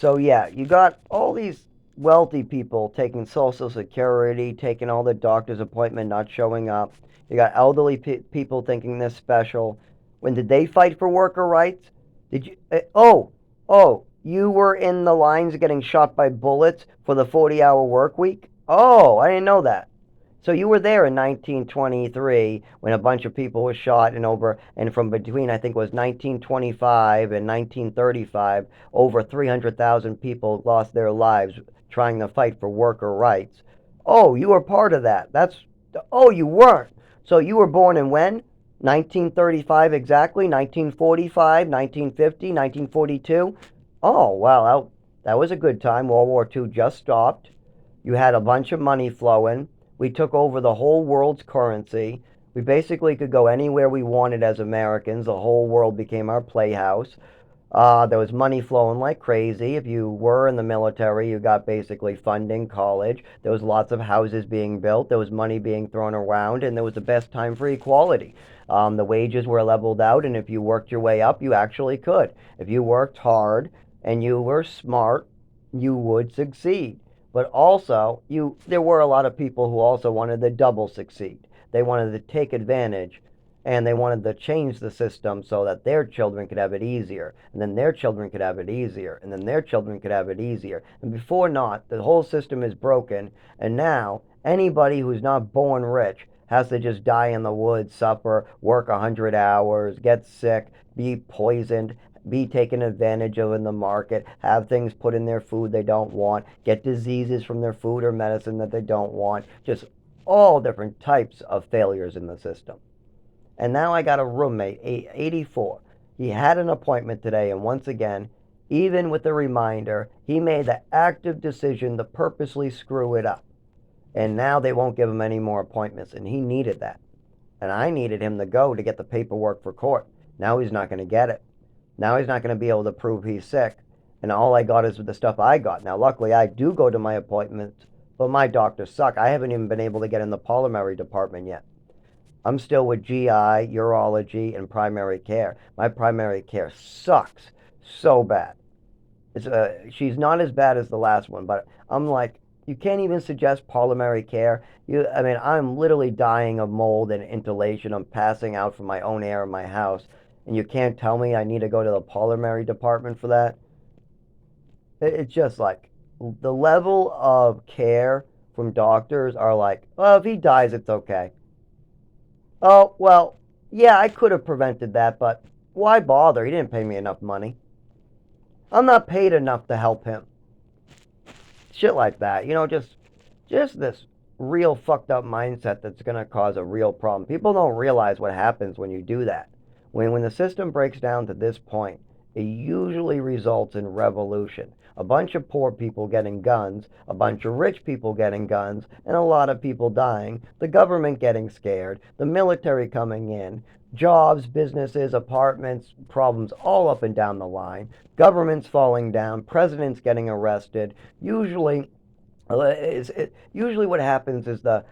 So yeah, you got all these wealthy people taking Social Security, taking all the doctor's appointment, not showing up. You got elderly people thinking they're special. When did they fight for worker rights? Did you? Oh, you were in the lines getting shot by bullets for the 40-hour work week? Oh, I didn't know that. So you were there in 1923 when a bunch of people were shot, and from between I think it was 1925 and 1935, over 300,000 people lost their lives trying to fight for worker rights. Oh, you were part of that. Oh, you weren't. So you were born in when? 1935 exactly, 1945, 1950, 1942. Oh, well, that was a good time. World War II just stopped. You had a bunch of money flowing. We took over the whole world's currency. We basically could go anywhere we wanted as Americans. The whole world became our playhouse. There was money flowing like crazy. If you were in the military, you got basically funding, college. There was lots of houses being built. There was money being thrown around, and there was the best time for equality. The wages were leveled out, and if you worked your way up, you actually could. If you worked hard and you were smart, you would succeed. But also, there were a lot of people who also wanted to double succeed. They wanted to take advantage and they wanted to change the system so that their children could have it easier, and then their children could have it easier, and then their children could have it easier. And before not, the whole system is broken, and now anybody who's not born rich has to just die in the woods, suffer, work 100 hours, get sick, be poisoned, be taken advantage of in the market, have things put in their food they don't want, get diseases from their food or medicine that they don't want, just all different types of failures in the system. And now I got a roommate, 84. He had an appointment today, and once again, even with the reminder, he made the active decision to purposely screw it up. And now they won't give him any more appointments, and he needed that. And I needed him to go to get the paperwork for court. Now he's not going to get it. Now he's not going to be able to prove he's sick. And all I got is the stuff I got. Now, luckily, I do go to my appointments, but my doctors suck. I haven't even been able to get in the pulmonary department yet. I'm still with GI, urology, and primary care. My primary care sucks so bad. She's not as bad as the last one, but I'm like, you can't even suggest pulmonary care. I mean, I'm literally dying of mold and inhalation. I'm passing out from my own air in my house, and you can't tell me I need to go to the pulmonary department for that. It's just like the level of care from doctors are like, well, if he dies, it's okay. Oh, well, yeah, I could have prevented that, but why bother? He didn't pay me enough money. I'm not paid enough to help him. Shit like that. Just this real fucked up mindset that's going to cause a real problem. People don't realize what happens when you do that. When the system breaks down to this point, it usually results in revolution. A bunch of poor people getting guns, a bunch of rich people getting guns, and a lot of people dying, the government getting scared, the military coming in, jobs, businesses, apartments, problems all up and down the line, governments falling down, presidents getting arrested. Usually what happens is the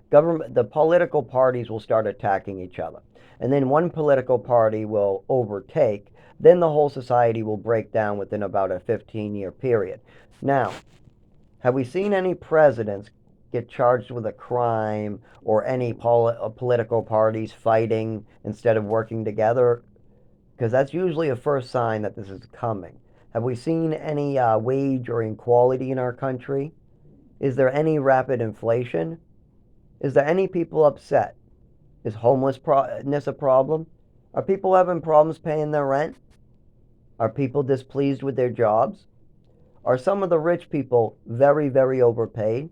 political parties will start attacking each other, and then one political party will overtake. Then the whole society will break down within about a 15-year period. Now, have we seen any presidents get charged with a crime, or any political parties fighting instead of working together? Because that's usually a first sign that this is coming. Have we seen any wage or inequality in our country? Is there any rapid inflation? Is there any people upset? Is homelessness a problem? Are people having problems paying their rent? Are people displeased with their jobs? Are some of the rich people very, very overpaid?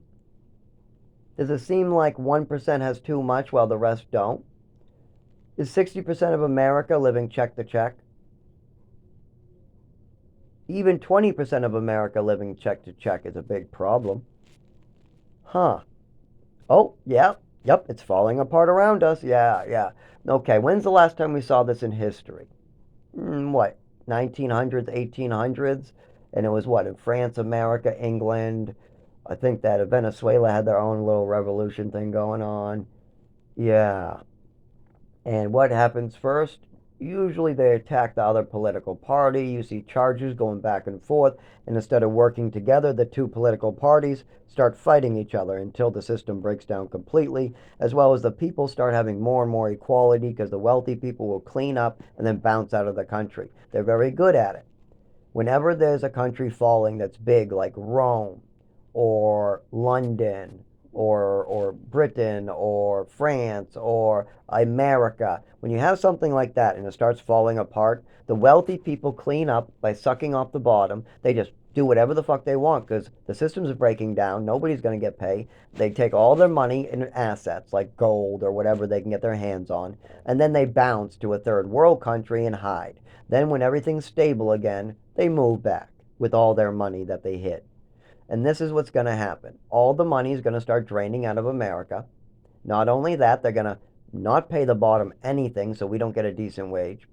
Does it seem like 1% has too much while the rest don't? Is 60% of America living check to check? Even 20% of America living check to check is a big problem. Huh. Oh, yeah. Yep, it's falling apart around us. Yeah, yeah. Okay, when's the last time we saw this in history? What, 1900s, 1800s? And it was what, in France, America, England? I think that Venezuela had their own little revolution thing going on. Yeah. And what happens first? Usually they attack the other political party. You see charges going back and forth, and instead of working together, the two political parties start fighting each other until the system breaks down completely, as well as the people start having more and more equality because the wealthy people will clean up and then bounce out of the country. They're very good at it. Whenever there's a country falling that's big, like Rome or London or Britain or France or America, when you have something like that and it starts falling apart, the wealthy people clean up by sucking off the bottom. They just do whatever the fuck they want because the system's breaking down. Nobody's going to get paid. They take all their money and assets like gold or whatever they can get their hands on, and then they bounce to a third world country and hide. Then, when everything's stable again, they move back with all their money that they hid. And this is what's going to happen. All the money is going to start draining out of America. Not only that, they're going to not pay the bottom anything so we don't get a decent wage.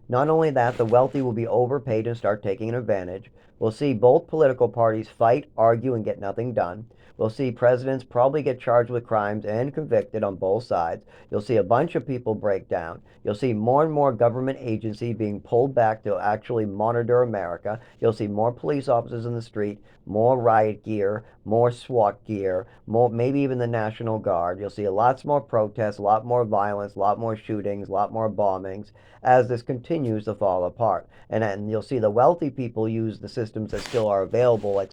Not only that, the wealthy will be overpaid and start taking advantage. We'll see both political parties fight, argue, and get nothing done. We'll see presidents probably get charged with crimes and convicted on both sides. You'll see a bunch of people break down. You'll see more and more government agency being pulled back to actually monitor America. You'll see more police officers in the street, more riot gear, more SWAT gear, more maybe even the National Guard. You'll see lots more protests, a lot more violence, a lot more shootings, a lot more bombings as this continues to fall apart. And you'll see the wealthy people use the systems that still are available, like